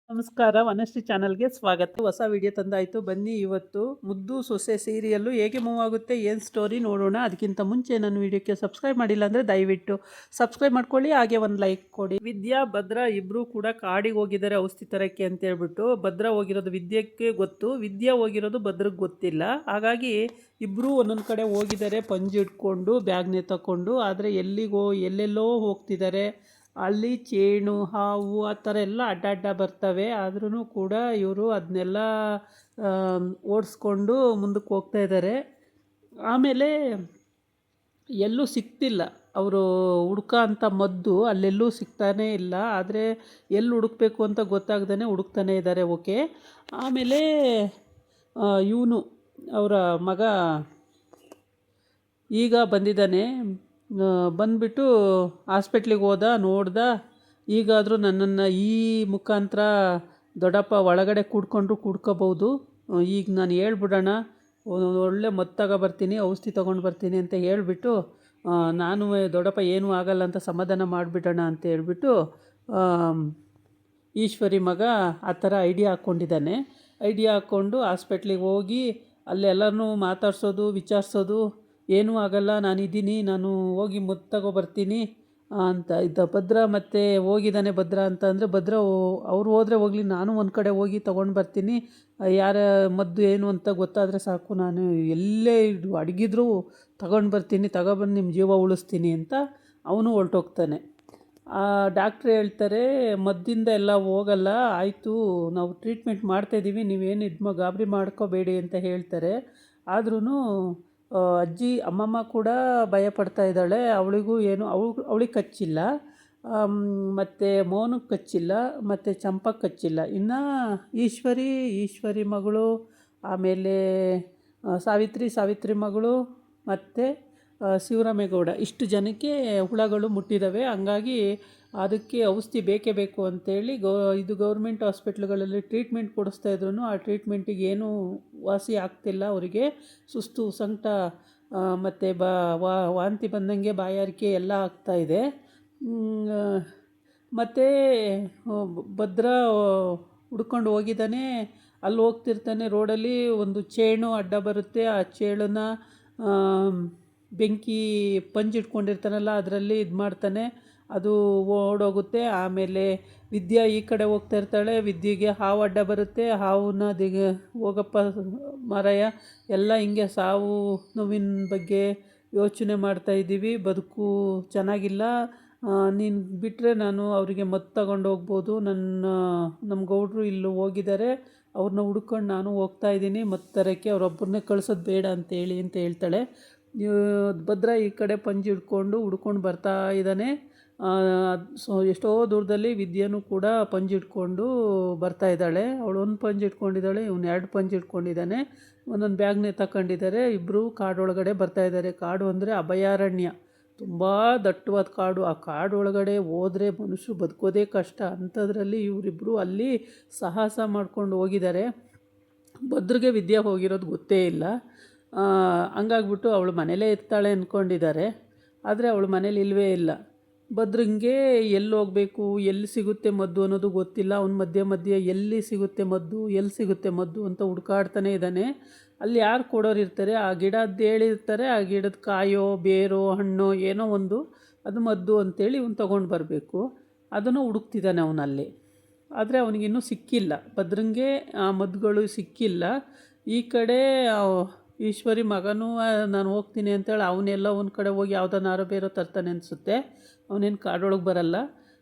ನಮಸ್ಕಾರ, ವನಶ್ರೀ ಚಾನಲ್ಗೆ ಸ್ವಾಗತ. ಹೊಸ ವಿಡಿಯೋ ತಂದಾಯಿತು. ಬನ್ನಿ ಇವತ್ತು ಮುದ್ದು ಸೊಸೆ ಸೀರಿಯಲ್ಲು ಹೇಗೆ ಮೂವ್ ಆಗುತ್ತೆ, ಏನು ಸ್ಟೋರಿ ನೋಡೋಣ. ಅದಕ್ಕಿಂತ ಮುಂಚೆ ನನ್ನ ವಿಡಿಯೋಕ್ಕೆ ಸಬ್ಸ್ಕ್ರೈಬ್ ಮಾಡಿಲ್ಲ ಅಂದರೆ ದಯವಿಟ್ಟು ಸಬ್ಸ್ಕ್ರೈಬ್ ಮಾಡ್ಕೊಳ್ಳಿ, ಹಾಗೆ ಒಂದು ಲೈಕ್ ಕೊಡಿ. ವಿದ್ಯಾ ಭದ್ರಾ ಇಬ್ಬರು ಕೂಡ ಕಾಡಿಗೆ ಹೋಗಿದ್ದಾರೆ ಔಷಧಿ ತರಕ್ಕೆ ಅಂತ ಹೇಳ್ಬಿಟ್ಟು. ಭದ್ರಾ ಹೋಗಿರೋದು ವಿದ್ಯಕ್ಕೆ ಗೊತ್ತು, ವಿದ್ಯಾ ಹೋಗಿರೋದು ಭದ್ರಕ್ಕೆ ಗೊತ್ತಿಲ್ಲ. ಹಾಗಾಗಿ ಇಬ್ಬರು ಒಂದೊಂದು ಕಡೆ ಹೋಗಿದ್ದಾರೆ, ಪಂಜು ಇಟ್ಕೊಂಡು ಬ್ಯಾಗ್ನೇ ತಗೊಂಡು. ಆದರೆ ಎಲ್ಲೆಲ್ಲೋ ಹೋಗ್ತಿದ್ದಾರೆ. ಅಲ್ಲಿ ಚೇಣು ಹಾವು ಆ ಥರ ಎಲ್ಲ ಅಡ್ಡ ಬರ್ತವೆ. ಆದ್ರೂ ಕೂಡ ಇವರು ಅದನ್ನೆಲ್ಲ ಓಡಿಸ್ಕೊಂಡು ಮುಂದಕ್ಕೆ ಹೋಗ್ತಾ ಇದ್ದಾರೆ. ಆಮೇಲೆ ಎಲ್ಲೂ ಸಿಗ್ತಿಲ್ಲ, ಅವರು ಹುಡ್ಕೋ ಮದ್ದು ಅಲ್ಲೆಲ್ಲೂ ಸಿಗ್ತಾನೇ ಇಲ್ಲ. ಆದರೆ ಎಲ್ಲಿ ಹುಡುಕ್ಬೇಕು ಅಂತ ಗೊತ್ತಾಗ್ದೇ ಹುಡುಕ್ತಾನೆ ಇದ್ದಾರೆ. ಓಕೆ. ಆಮೇಲೆ ಇವನು ಅವರ ಮಗ ಈಗ ಬಂದಿದ್ದಾನೆ. ಬಂದುಬಿಟ್ಟು ಹಾಸ್ಪಿಟ್ಲಿಗೆ ಹೋದ, ನೋಡ್ದ. ಈಗಾದರೂ ನನ್ನನ್ನು ಈ ಮುಖಾಂತರ ದೊಡ್ಡಪ್ಪ ಒಳಗಡೆ ಕೂಡ್ಕೋಬೋದು. ಈಗ ನಾನು ಹೇಳ್ಬಿಡೋಣ, ಒಳ್ಳೆ ಮದ್ದು ಬರ್ತೀನಿ, ಔಷಧಿ ತೊಗೊಂಡು ಬರ್ತೀನಿ ಅಂತ ಹೇಳಿಬಿಟ್ಟು ನಾನು ದೊಡ್ಡಪ್ಪ ಏನೂ ಆಗಲ್ಲ ಅಂತ ಸಮಾಧಾನ ಮಾಡಿಬಿಡೋಣ ಅಂತ ಹೇಳ್ಬಿಟ್ಟು ಈಶ್ವರಿ ಮಗ ಆ ಥರ ಐಡಿಯಾ ಹಾಕ್ಕೊಂಡಿದ್ದಾನೆ. ಐಡಿಯಾ ಹಾಕ್ಕೊಂಡು ಹಾಸ್ಪಿಟ್ಲಿಗೆ ಹೋಗಿ ಅಲ್ಲೆಲ್ಲನೂ ಮಾತಾಡ್ಸೋದು, ವಿಚಾರಿಸೋದು. ಏನೂ ಆಗಲ್ಲ, ನಾನಿದ್ದೀನಿ, ನಾನು ಹೋಗಿ ಮದ್ದು ತಗೊಬರ್ತೀನಿ ಅಂತ ಇದ್ದ. ಭದ್ರಾ ಮತ್ತು ಹೋಗಿದ್ದಾನೆ ಭದ್ರಾ ಅಂತ ಅಂದರೆ, ಭದ್ರಾ ಅವ್ರು ಹೋದರೆ ಹೋಗಲಿ, ನಾನು ಒಂದು ಕಡೆ ಹೋಗಿ ತೊಗೊಂಡು ಬರ್ತೀನಿ. ಯಾರ ಮದ್ದು ಏನು ಅಂತ ಗೊತ್ತಾದರೆ ಸಾಕು, ನಾನು ಎಲ್ಲೇ ಅಡಗಿದ್ರೂ ತಗೊಂಡು ಬರ್ತೀನಿ, ತಗೊಬಂದು ನಿಮ್ಮ ಜೀವ ಉಳಿಸ್ತೀನಿ ಅಂತ ಅವನು ಹೊರಟೋಗ್ತಾನೆ. ಡಾಕ್ಟ್ರ್ ಹೇಳ್ತಾರೆ, ಮದ್ದಿಂದ ಎಲ್ಲ ಹೋಗಲ್ಲ, ಆಯಿತು ನಾವು ಟ್ರೀಟ್ಮೆಂಟ್ ಮಾಡ್ತಾಯಿದ್ದೀವಿ, ನೀವೇನು ಗಾಬರಿ ಮಾಡ್ಕೋಬೇಡಿ ಅಂತ ಹೇಳ್ತಾರೆ. ಆದ್ರೂ ಅಜ್ಜಿ ಅಮ್ಮಮ್ಮ ಕೂಡ ಭಯಪಡ್ತಾ ಇದ್ದಾಳೆ. ಅವಳಿಗೂ ಏನು ಅವಳಿಗೆ ಕಚ್ಚಿಲ್ಲ, ಮತ್ತು ಮೋನಕ್ಕೆ ಕಚ್ಚಿಲ್ಲ, ಮತ್ತು ಚಂಪಕ್ಕೆ ಕಚ್ಚಿಲ್ಲ. ಇನ್ನು ಈಶ್ವರಿ ಮಗಳು, ಆಮೇಲೆ ಸಾವಿತ್ರಿ ಮಗಳು, ಮತ್ತು ಶಿವರಾಮೇಗೌಡ, ಇಷ್ಟು ಜನಕ್ಕೆ ಹುಳಗಳು ಮುಟ್ಟಿದ್ದಾವೆ. ಹಂಗಾಗಿ ಅದಕ್ಕೆ ಔಷಧಿ ಬೇಕೇ ಬೇಕು ಅಂತೇಳಿ ಇದು ಗೌರ್ಮೆಂಟ್ ಹಾಸ್ಪಿಟ್ಲುಗಳಲ್ಲಿ ಟ್ರೀಟ್ಮೆಂಟ್ ಕೊಡಿಸ್ತಾ ಇದ್ರು. ಆ ಟ್ರೀಟ್ಮೆಂಟಿಗೆ ಏನೂ ವಾಸಿ ಆಗ್ತಿಲ್ಲ ಅವರಿಗೆ. ಸುಸ್ತು, ಸಂಕಟ, ಮತ್ತು ವಾಂತಿ ಬಂದಂಗೆ ಬಾಯಾರಿಕೆ ಎಲ್ಲ ಆಗ್ತಾಯಿದೆ. ಮತ್ತು ಭದ್ರಾ ಹುಡ್ಕೊಂಡು ಹೋಗಿದ್ದಾನೆ. ಅಲ್ಲಿ ಹೋಗ್ತಿರ್ತಾನೆ, ರೋಡಲ್ಲಿ ಒಂದು ಚೇಣು ಅಡ್ಡ ಬರುತ್ತೆ. ಆ ಚೇಳನ್ನ ಬೆಂಕಿ ಪಂಜು ಇಟ್ಕೊಂಡಿರ್ತಾನಲ್ಲ, ಅದರಲ್ಲಿ ಇದು ಮಾಡ್ತಾನೆ, ಅದು ಓಡೋಗುತ್ತೆ. ಆಮೇಲೆ ವಿದ್ಯಾ ಈ ಕಡೆ ಹೋಗ್ತಾ ಇರ್ತಾಳೆ, ವಿದ್ಯೆಗೆ ಹಾವು ಅಡ್ಡ ಬರುತ್ತೆ. ಹಾವನ್ನ ಹೋಗಪ್ಪ ಮಾರಾಯ, ಎಲ್ಲ ಹಿಂಗೆ ಸಾವು ನೋವಿನ ಬಗ್ಗೆ ಯೋಚನೆ ಮಾಡ್ತಾಯಿದ್ದೀವಿ, ಬದುಕು ಚೆನ್ನಾಗಿಲ್ಲ, ನೀನು ಬಿಟ್ಟರೆ ನಾನು ಅವರಿಗೆ ಮದ್ದು ತಗೊಂಡು ಹೋಗ್ಬೋದು. ನಮ್ಮ ಗೌಡ್ರು ಇಲ್ಲೂ ಹೋಗಿದ್ದಾರೆ, ಅವ್ರನ್ನ ಹುಡ್ಕೊಂಡು ನಾನು ಹೋಗ್ತಾ ಇದ್ದೀನಿ ಮದ್ದು ತರೋಕ್ಕೆ, ಅವರೊಬ್ಬರನ್ನೇ ಕಳ್ಸೋದು ಬೇಡ ಅಂತೇಳಿ ಅಂತ ಹೇಳ್ತಾಳೆ. ಭದ್ರಾ ಈ ಕಡೆ ಪಂಜು ಹುಡ್ಕೊಂಡು ಬರ್ತಾ ಇದ್ದಾನೆ. ಎಷ್ಟೋ ದೂರದಲ್ಲಿ ವಿದ್ಯೆನೂ ಕೂಡ ಪಂಜು ಇಟ್ಕೊಂಡು ಬರ್ತಾ ಇದ್ದಾಳೆ. ಅವಳು ಒಂದು ಪಂಜು ಇಟ್ಕೊಂಡಿದ್ದಾಳೆ, ಇವನು 2 ಪಂಜು ಇಟ್ಕೊಂಡಿದ್ದಾನೆ. ಒಂದೊಂದು ಬ್ಯಾಗ್ನೇ ತಗೊಂಡಿದ್ದಾರೆ. ಇಬ್ಬರು ಕಾಡೊಳಗಡೆ ಬರ್ತಾ ಇದ್ದಾರೆ. ಕಾಡು ಅಂದರೆ ಅಭಯಾರಣ್ಯ, ತುಂಬ ದಟ್ಟವಾದ ಕಾಡು. ಆ ಕಾಡೊಳಗಡೆ ಹೋದರೆ ಮನುಷ್ಯರು ಬದುಕೋದೇ ಕಷ್ಟ. ಅಂಥದ್ರಲ್ಲಿ ಇವರಿಬ್ಬರು ಅಲ್ಲಿ ಸಾಹಸ ಮಾಡ್ಕೊಂಡು ಹೋಗಿದ್ದಾರೆ. ಭದ್ರಿಗೆ ವಿದ್ಯೆ ಹೋಗಿರೋದು ಗೊತ್ತೇ ಇಲ್ಲ. ಹಂಗಾಗ್ಬಿಟ್ಟು ಅವಳು ಮನೇಲೇ ಇರ್ತಾಳೆ ಅಂದ್ಕೊಂಡಿದ್ದಾರೆ. ಆದರೆ ಅವಳು ಮನೇಲಿ ಇಲ್ಲವೇ ಇಲ್ಲ. ಭದ್ರಂಗೆ ಎಲ್ಲಿ ಹೋಗಬೇಕು, ಎಲ್ಲಿ ಸಿಗುತ್ತೆ ಮದ್ದು ಅನ್ನೋದು ಗೊತ್ತಿಲ್ಲ. ಅವನ ಮಧ್ಯೆ ಎಲ್ಲಿ ಸಿಗುತ್ತೆ ಮದ್ದು ಅಂತ ಹುಡ್ಕಾಡ್ತಾನೆ ಇದ್ದಾನೆ. ಅಲ್ಲಿ ಯಾರು ಕೊಡೋರು ಇರ್ತಾರೆ, ಆ ಗಿಡದ್ದು ಹೇಳಿರ್ತಾರೆ, ಆ ಗಿಡದ ಕಾಯೋ ಬೇರೋ ಹಣ್ಣೋ ಏನೋ ಒಂದು ಅದು ಮದ್ದು ಅಂತೇಳಿ ಇವನು ತೊಗೊಂಡು ಬರಬೇಕು. ಅದನ್ನು ಹುಡುಕ್ತಿದ್ದಾನೆ ಅವನಲ್ಲಿ. ಆದರೆ ಅವನಿಗಿನ್ನೂ ಸಿಕ್ಕಿಲ್ಲ, ಭದ್ರಂಗೆ ಆ ಮದ್ದುಗಳು ಸಿಕ್ಕಿಲ್ಲ. ಈ ಕಡೆ ಈಶ್ವರಿ ಮಗನೂ ನಾನು ಹೋಗ್ತೀನಿ ಅಂತೇಳಿ ಅವನೆಲ್ಲ ಒಂದು ಕಡೆ ಹೋಗಿ ಯಾವುದನ್ನಾರೋ ಬೇರೋ ತರ್ತಾನೆ ಅನಿಸುತ್ತೆ. ಅವನೇನು ಕಾಡೊಳಗೆ ಬರಲ್ಲ.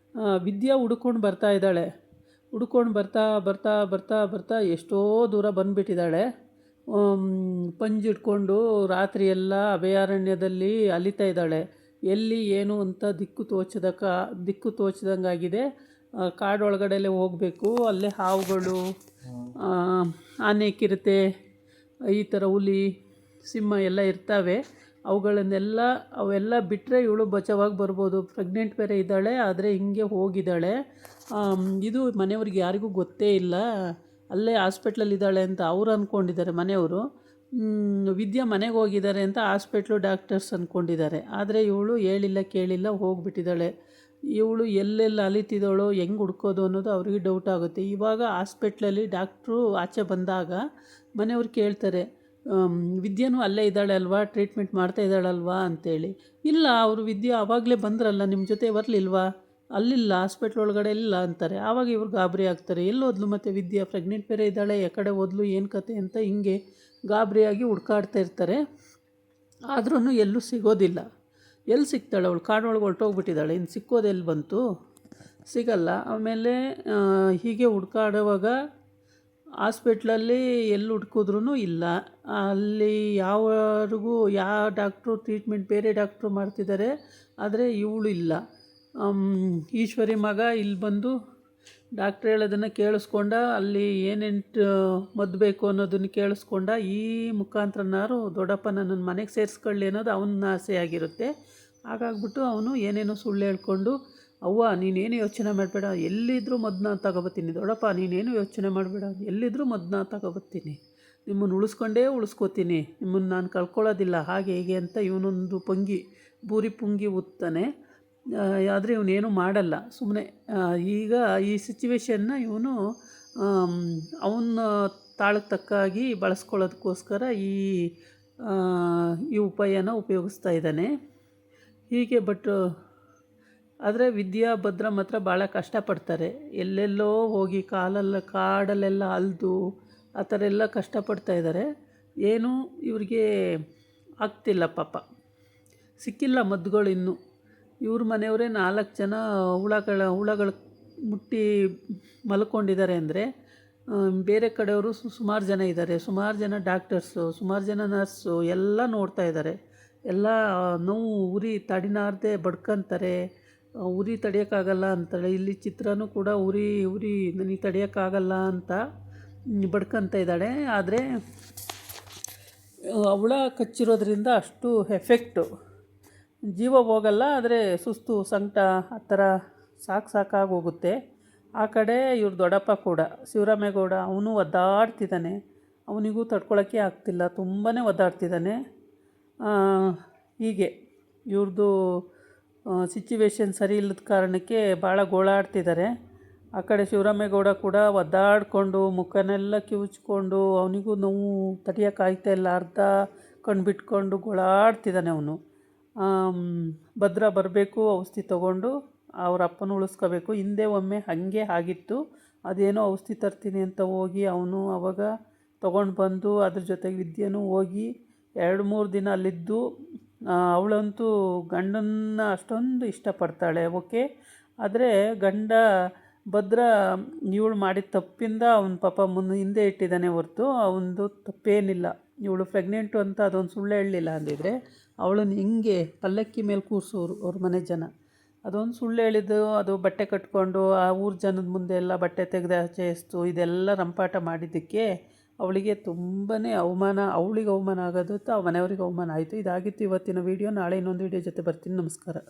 ವಿದ್ಯಾ ಹುಡ್ಕೊಂಡು ಬರ್ತಾ ಇದ್ದಾಳೆ. ಹುಡ್ಕೊಂಡು ಬರ್ತಾ ಎಷ್ಟೋ ದೂರ ಬಂದುಬಿಟ್ಟಿದ್ದಾಳೆ. ಪಂಜು ಇಟ್ಕೊಂಡು ರಾತ್ರಿ ಎಲ್ಲ ಅಭಯಾರಣ್ಯದಲ್ಲಿ ಅಲಿತಾ ಇದ್ದಾಳೆ. ಎಲ್ಲಿ ಏನು ಅಂತ ದಿಕ್ಕು ತೋಚದಂಗಾಗಿದೆ. ಕಾಡೊಳಗಡೆಯಲ್ಲೇ ಹೋಗಬೇಕು. ಅಲ್ಲೇ ಹಾವುಗಳು, ಆನೆ, ಕಿರತೆ, ಈ ಥರ ಹುಲಿ, ಸಿಂಹ ಎಲ್ಲ ಇರ್ತವೆ. ಅವೆಲ್ಲ ಬಿಟ್ಟರೆ ಇವಳು ಬಚಾವಾಗಿ ಬರ್ಬೋದು. ಪ್ರೆಗ್ನೆಂಟ್ ಬೇರೆ ಇದ್ದಾಳೆ, ಆದರೆ ಹಿಂಗೆ ಹೋಗಿದ್ದಾಳೆ. ಇದು ಮನೆಯವ್ರಿಗೆ ಯಾರಿಗೂ ಗೊತ್ತೇ ಇಲ್ಲ, ಅಲ್ಲೇ ಹಾಸ್ಪಿಟ್ಲಲ್ಲಿದ್ದಾಳೆ ಅಂತ ಅವ್ರು ಅಂದ್ಕೊಂಡಿದ್ದಾರೆ ಮನೆಯವರು. ವಿದ್ಯಾ ಮನೆಗೆ ಹೋಗಿದ್ದಾರೆ ಅಂತ ಡಾಕ್ಟರ್ಸ್ ಅಂದ್ಕೊಂಡಿದ್ದಾರೆ. ಆದರೆ ಇವಳು ಹೇಳಿಲ್ಲ ಕೇಳಿಲ್ಲ ಹೋಗಿಬಿಟ್ಟಿದ್ದಾಳೆ. ಇವಳು ಎಲ್ಲೆಲ್ಲಿ ಅಲಿತಿದ್ದಾಳೋ ಹೆಂಗೆ ಹುಡ್ಕೋದು ಅನ್ನೋದು ಅವ್ರಿಗೆ ಡೌಟ್ ಆಗುತ್ತೆ. ಇವಾಗ ಹಾಸ್ಪಿಟ್ಲಲ್ಲಿ ಡಾಕ್ಟ್ರು ಆಚೆ ಬಂದಾಗ ಮನೆಯವ್ರು ಕೇಳ್ತಾರೆ, ವಿದ್ಯೆನೂ ಅಲ್ಲೇ ಇದ್ದಾಳೆ ಅಲ್ವಾ, ಟ್ರೀಟ್ಮೆಂಟ್ ಮಾಡ್ತಾ ಇದ್ದಾಳಲ್ವಾ ಅಂತೇಳಿ. ಇಲ್ಲ, ಅವರು ವಿದ್ಯೆ ಆವಾಗಲೇ ಬಂದ್ರಲ್ಲ, ನಿಮ್ಮ ಜೊತೆ ಬರಲಿಲ್ವಾ, ಅಲ್ಲಿಲ್ಲ, ಹಾಸ್ಪಿಟ್ಲ್ ಒಳಗಡೆ ಇಲ್ಲ ಅಂತಾರೆ. ಆವಾಗ ಇವ್ರು ಗಾಬರಿ ಆಗ್ತಾರೆ. ಎಲ್ಲೋದ್ಲು ಮತ್ತು ವಿದ್ಯೆ, ಪ್ರೆಗ್ನೆಂಟ್ ಬೇರೆ ಇದ್ದಾಳೆ, ಯಾಕಡೆ ಓದ್ಲು, ಏನು ಕತೆ ಅಂತ ಹಿಂಗೆ ಗಾಬರಿಯಾಗಿ ಹುಡ್ಕಾಡ್ತಾ ಇರ್ತಾರೆ. ಆದ್ರೂ ಎಲ್ಲೂ ಸಿಗೋದಿಲ್ಲ. ಎಲ್ಲಿ ಸಿಗ್ತಾಳೆ ಅವಳು? ಕಾಡೊಳಗೆ ಹೊರಟೋಗ್ಬಿಟ್ಟಿದ್ದಾಳೆ, ಇನ್ನು ಸಿಕ್ಕೋದು ಎಲ್ಲಿ ಬಂತು? ಸಿಗಲ್ಲ. ಆಮೇಲೆ ಹೀಗೆ ಹುಡ್ಕಾಡುವಾಗ ಹಾಸ್ಪಿಟ್ಲಲ್ಲಿ ಎಲ್ಲಿ ಹುಡ್ಕಿದ್ರೂ ಇಲ್ಲ. ಅಲ್ಲಿ ಯಾವರಿಗೂ ಯಾವ ಡಾಕ್ಟ್ರು ಟ್ರೀಟ್ಮೆಂಟ್ ಬೇರೆ ಡಾಕ್ಟ್ರು ಮಾಡ್ತಿದ್ದಾರೆ, ಆದರೆ ಇವಳು ಇಲ್ಲ. ಈಶ್ವರಿ ಮಗ ಇಲ್ಲಿ ಬಂದು ಡಾಕ್ಟ್ರ್ ಹೇಳೋದನ್ನು ಕೇಳಿಸ್ಕೊಂಡ, ಅಲ್ಲಿ ಏನೇನು ಮದ್ದು ಬೇಕು ಅನ್ನೋದನ್ನು ಕೇಳಿಸ್ಕೊಂಡ. ಈ ಮುಖಾಂತರನಾರು ದೊಡ್ಡಪ್ಪ ನನ್ನನ್ನು ಮನೆಗೆ ಸೇರಿಸ್ಕೊಳ್ಳಿ ಅನ್ನೋದು ಅವನ ಆಸೆ ಆಗಿರುತ್ತೆ. ಹಾಗಾಗ್ಬಿಟ್ಟು ಅವನು ಏನೇನೋ ಸುಳ್ಳು ಹೇಳ್ಕೊಂಡು, ಅವ್ವ ನೀನೇನು ಯೋಚನೆ ಮಾಡಬೇಡ, ಎಲ್ಲಿದ್ದರೂ ಮದ್ದನ್ನ ತಗೊಬತ್ತೀನಿ, ದೊಡ್ಡಪ್ಪ ನೀನೇನು ಯೋಚನೆ ಮಾಡಬೇಡ, ಎಲ್ಲಿದ್ದರೂ ಮದ್ದನ್ನ ತಗೊಬತ್ತೀನಿ, ನಿಮ್ಮನ್ನು ಉಳಿಸ್ಕೊಂಡೇ ಉಳಿಸ್ಕೋತೀನಿ, ನಿಮ್ಮನ್ನು ನಾನು ಕಳ್ಕೊಳ್ಳೋದಿಲ್ಲ, ಹಾಗೆ ಹೀಗೆ ಅಂತ ಇವನೊಂದು ಬೂರಿ ಪುಂಗಿ ಊದ್ತಾನೆ. ಆದರೆ ಇವನೇನು ಮಾಡಲ್ಲ, ಸುಮ್ಮನೆ. ಈಗ ಈ ಸಿಚುವೇಶನ್ನ ಇವನು ಅವನ ತಾಳಕ್ಕೆ ತಕ್ಕಾಗಿ ಬಳಸ್ಕೊಳ್ಳೋದಕ್ಕೋಸ್ಕರ ಈ ಉಪಾಯನ ಉಪಯೋಗಿಸ್ತಾ ಇದ್ದಾನೆ. ಹೀಗೆ ಆದರೆ ವಿದ್ಯಾ ಭದ್ರ ಮಾತ್ರ ಭಾಳ ಕಷ್ಟಪಡ್ತಾರೆ. ಎಲ್ಲೆಲ್ಲೋ ಹೋಗಿ ಕಾಡಲ್ಲೆಲ್ಲ ಅಲೆದು ಆ ಥರ ಎಲ್ಲ ಕಷ್ಟಪಡ್ತಾಯಿದ್ದಾರೆ. ಏನೂ ಇವ್ರಿಗೆ ಆಗ್ತಿಲ್ಲ ಪಾಪ, ಸಿಕ್ಕಿಲ್ಲ ಮದ್ದುಗಳು ಇನ್ನೂ. ಇವ್ರ ಮನೆಯವರೇ 4 ಜನ ಹುಳಗಳು ಮುಟ್ಟಿ ಮಲ್ಕೊಂಡಿದ್ದಾರೆ ಅಂದರೆ, ಬೇರೆ ಕಡೆಯವರು ಸುಮಾರು ಜನ ಇದ್ದಾರೆ. ಸುಮಾರು ಜನ ಡಾಕ್ಟರ್ಸು, ಸುಮಾರು ಜನ ನರ್ಸು ಎಲ್ಲ ನೋಡ್ತಾ ಇದ್ದಾರೆ. ಎಲ್ಲ ನೋವು ಉರಿ ತಡಿನಾರದೆ ಬಡ್ಕೊಂತಾರೆ. ಉರಿ ತಡೆಯೋಕ್ಕಾಗಲ್ಲ ಅಂತಾಳೆ. ಇಲ್ಲಿ ಚಿತ್ರನೂ ಕೂಡ ಉರಿ ನನಗೆ ತಡೆಯೋಕ್ಕಾಗಲ್ಲ ಅಂತ ಬಡ್ಕೊತ ಇದ್ದಾಳೆ. ಆದರೆ ಹುಳ ಕಚ್ಚಿರೋದ್ರಿಂದ ಅಷ್ಟು ಎಫೆಕ್ಟು, ಜೀವ ಹೋಗಲ್ಲ, ಆದರೆ ಸುಸ್ತು ಸಂಕಟ ಆ ಥರ ಸಾಕಾಗಿ ಹೋಗುತ್ತೆ. ಆ ಕಡೆ ಇವ್ರ ದೊಡ್ಡಪ್ಪ ಕೂಡ ಶಿವರಾಮೇಗೌಡ, ಅವನು ಒದ್ದಾಡ್ತಿದ್ದಾನೆ. ಅವನಿಗೂ ತಡ್ಕೊಳ್ಳೋಕ್ಕೆ ಆಗ್ತಿಲ್ಲ, ತುಂಬಾ ಒದ್ದಾಡ್ತಿದ್ದಾನೆ. ಹೀಗೆ ಇವ್ರದ್ದು ಸಿಚುವೇಶನ್ ಸರಿ ಇಲ್ಲದ ಕಾರಣಕ್ಕೆ ಭಾಳ ಗೋಳಾಡ್ತಿದ್ದಾರೆ. ಆ ಕಡೆ ಶಿವರಾಮೇಗೌಡ ಕೂಡ ಒದ್ದಾಡಿಕೊಂಡು ಮುಖನೆಲ್ಲ ಕಿವುಚ್ಕೊಂಡು, ಅವನಿಗೂ ನೋವು ತಡೆಯೋಕ್ಕಾಗ್ತಾ ಇಲ್ಲ, ಅರ್ಧ ಕಣ್ಣು ಬಿಟ್ಕೊಂಡು ಗೋಳಾಡ್ತಿದ್ದಾನೆ ಅವನು. ಭದ್ರ ಬರಬೇಕು, ಔಷಧಿ ತೊಗೊಂಡು ಅವ್ರ ಅಪ್ಪನ ಉಳಿಸ್ಕೋಬೇಕು. ಹಿಂದೆ ಒಮ್ಮೆ ಹಾಗೆ ಆಗಿತ್ತು. ಅದೇನೋ ಔಷಧಿ ತರ್ತೀನಿ ಅಂತ ಹೋಗಿ ಅವನು ಅವಾಗ ತೊಗೊಂಡು ಬಂದು ಅದ್ರ ಜೊತೆಗೆ ವಿದ್ಯೆನೂ ಹೋಗಿ 2-3 ದಿನ ಅಲ್ಲಿದ್ದು. ಅವಳಂತೂ ಗಂಡನ್ನ ಅಷ್ಟೊಂದು ಇಷ್ಟಪಡ್ತಾಳೆ, ಓಕೆ. ಆದರೆ ಗಂಡ ಭದ್ರ ಇವಳು ಮಾಡಿದ ತಪ್ಪಿಂದ ಅವನ ಪಾಪ ಹಿಂದೆ ಇಟ್ಟಿದ್ದಾನೆ ಹೊರತು ಅವನದು ತಪ್ಪೇನಿಲ್ಲ. ಇವಳು ಪ್ರೆಗ್ನೆಂಟು ಅಂತ ಅದೊಂದು ಸುಳ್ಳು ಹೇಳಲಿಲ್ಲ ಅಂದಿದ್ರೆ ಅವಳನ್ನು ಹಿಂಗೆ ಪಲ್ಲಕ್ಕಿ ಮೇಲೆ ಕೂರಿಸೋರು ಅವ್ರ ಮನೆ ಜನ. ಅದೊಂದು ಸುಳ್ಳು ಹೇಳಿದ್ದು, ಅದು ಬಟ್ಟೆ ಕಟ್ಕೊಂಡು ಆ ಊರ ಜನದ ಮುಂದೆ ಎಲ್ಲ ಬಟ್ಟೆ ತೆಗೆದು ಆಚೆಸ್ತು, ಇದೆಲ್ಲ ರಂಪಾಟ ಮಾಡಿದ್ದಕ್ಕೆ ಅವಳಿಗೆ ತುಂಬಾ ಅವಮಾನ, ಅವಳಿಗೆ ಅವಮಾನ ಆಗೋದು, ಮನೆಯವ್ರಿಗೆ ಅವಮಾನ ಆಯಿತು. ಇದಾಗಿತ್ತು ಇವತ್ತಿನ ವೀಡಿಯೋ. ನಾಳೆ ಇನ್ನೊಂದು ವೀಡಿಯೋ ಜೊತೆ ಬರ್ತೀನಿ. ನಮಸ್ಕಾರ.